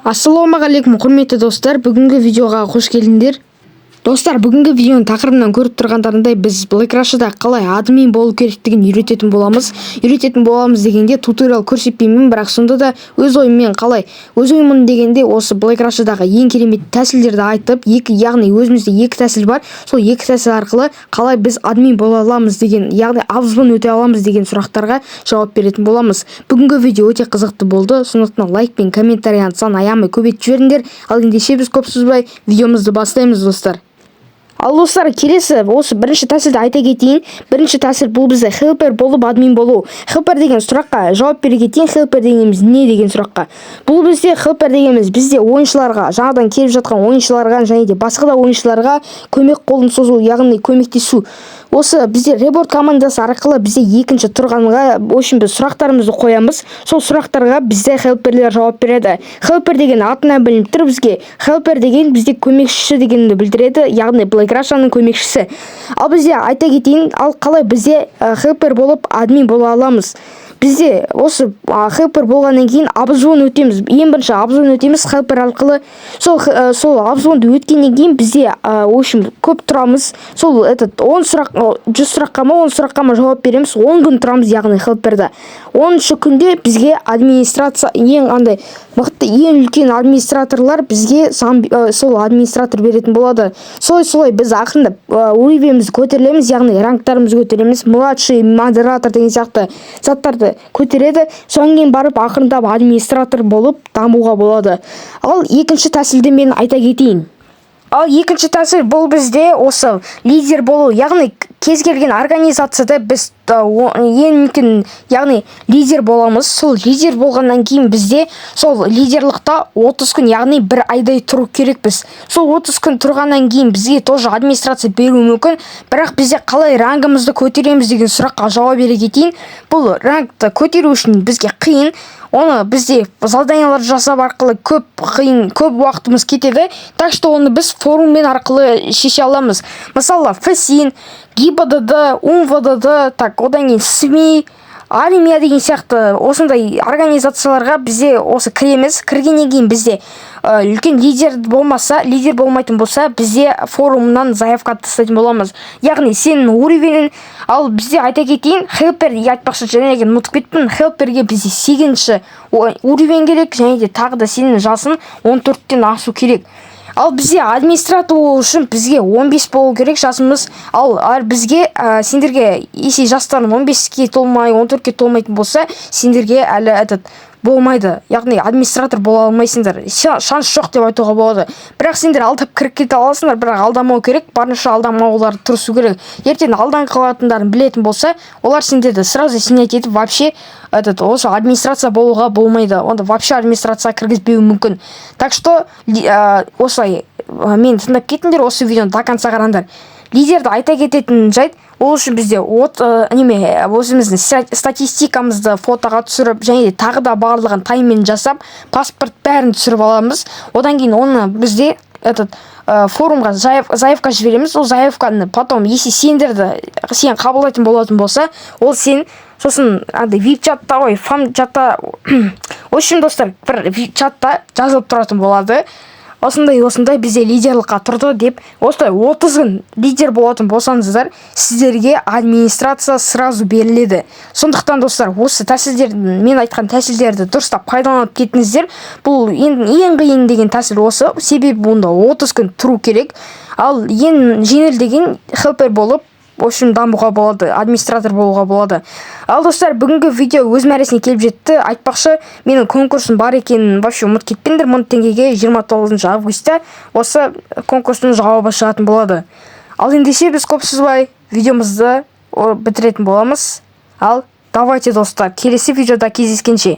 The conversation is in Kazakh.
Ассалаумағалейкум құрметті достар, бүгінгі видеоға қош келдіңдер. Достар, бүгінгі видеоның тақырыбынан көріп тұрғандарындай біз Black Rush'да қалай админ болу керектігін үйрететін боламыз. Дегенде туториал көрсетпеймін, бірақ сонда да өз ойымын дегенде осы Black Rush'дағы ең керемет тәсілдерді айтып, яғни өзімізде екі тәсіл бар. Сол екі тәсіл арқылы қалай біз админ бола аламыз деген, яғни абызбен өте аламыз деген сұрақтарға жауап беретін боламыз. Бүгінгі видео өте қызықты болды. Сондықтан лайк пен комментарияны сан аямай көбейтіп жіберіңдер. Ал ендеше біз көп созбай видеомызды бастаймыз, достар. Ал достар, келесі осы бірінші тәсілді айта кетейін. Бірінші тәсіл бұл бізде хелпер болып админ болу. Хелпер деген сұраққа жауап бере кетейін. Хелпер дегеніміз не деген сұраққа? Бұл бізде хелпер дегеніміз бізде ойыншыларға, жаңадан келіп жатқан ойыншыларға және де басқа да ойыншыларға көмек қолын созу, яғни көмектесу. Осы бізде реборд командасы арқылы бізде екінші тұрғанға біз сұрақтарымызды қоямыз. Сол сұрақтарға бізде хелперлер жауап береді. Хелпер деген атынан білініп тұр бізге. Хелпер деген бізде көмекшісі дегенді білдіреді, яғни Black Rush'ның көмекшісі. Ал бізде айта кетейін, ал қалай бізде хелпер болып админ бола аламыз? Бізде осы хелпер болғаннан кейін обзвон өтеміз. Ең бірінші обзвон өтеміз хелпер арқылы. Сол обзвонды өткеннен кейін бізде көп тұрамыз. Сол 100 сұраққа ма жауап береміз. 10 күн тұрамыз, яғни хелперда. 10-шы күнде бізге администрация, ең үлкен администраторлар бізге сол администратор беретін болады. Солай біз ақырындап уровенімізді көтерілеміз, яғни ранктарымызды көтереміз. Младший модератор деген сияқты заттарды көтереді. Содан кейін барып ақырындап администратор болып дамуға болады. Ал екінші тәсілді мен айта кетейін. Ал екінші тәсіл бұл бізде осы лидер болу, яғни кез келген организацияда біз ең мүмкін, яғни лидер боламыз. Сол лидер болғаннан кейін бізде сол лидерлықта 30 күн, яғни бір айдай тұру керекпіз. Сол 30 күн тұрғаннан кейін бізге тоже администрация беру мүмкін, бірақ бізде қалай рангымызды көтереміз деген сұраққа жауап бере кетейін. Бұл рангты көтеру үшін бізге қиын. Оны бізде заданиялар жасап арқылы көп уақытымыз кетеді. Так что оны біз форуммен арқылы шеше аламыз. Мысалы, ФСИН, ГИБДД, УМВДД, одан кейін СМИ, армия деген сияқты осындай организацияларға бізде осы кіреміз. Кіргеннен кейін бізде үлкен лидер болмайтын болса, бізде форумнан заявка тастайтын боламыз. Яғни сенің уровенің, ал бізде айта кетейін, хелпер айтпақшы, және де ұмытып кеттім, хелперге бізде 8-ші уровень керек, және де тағы да сенің жасың 14-тен асу керек. Ал бізде администратор болу үшін бізге 15 болу керек жасымыз. Ал бізге сендерге есе жастарын 15-ке толмай, 14-ке толмайтын болса, сендерге әлі болмайды. Яғни администратор бола алмайсыңдар. Шанс жоқ деп айтуға болады. Бірақ сендер алдап кіріп кете аласыңдар, бірақ алдамау керек. Барынша алдамаулар тұрысу керек. Ертең алдан қалатындарын білетін болса, олар сендерді сразу снять етіп, вообще осы администрация болуға болмайды. Онда вообще администрация кіргізбеуі мүмкін. Так что осылай мен тыңдап кетіңдер, осы видеоны до конца қараңдар. Лидерді айта кететін жайт, ол үшін бізде өзіміздің статистикамызды фотоға түсіріп, және тағы да барлығын тайммен жасап, паспорт бәрін түсіріп аламыз. Одан кейін оны бізде форумға заявка жібереміз. Ол заявканы потом, если сен қабылдайтын болатын болса, ол сен сосын вип чатта, фам чатта, общем, достар, бір чатта жазылып тұратын болады. Осындай бізде лидерлыққа тұрды деп, осылай 30 күн лидер болатын болсаңыздар, сіздерге администрация сразу беріледі. Сондықтан достар, осы тәсілдерді, мен айтқан тәсілдерді дұрыстап пайдаланып кетіңіздер. Бұл ең қиын деген тәсіл осы, себебі онда 30 күн тұру керек. Ал ең жеңіл деген хелпер болып, дамуға болады, администратор болуға болады. Ал достар, бүгінгі видео өз мәресіне келіп жетті. Айтпақшы, менің конкурсым бар екенін вообще ұмытып кетпеңдер. 1000 теңгеге 29 августта осы конкурстың жауабы шығатын болады. Ал ендеше біз көп созбай видеомызды бітіретін боламыз. Ал давайте достар, келесі видеода кездескенше.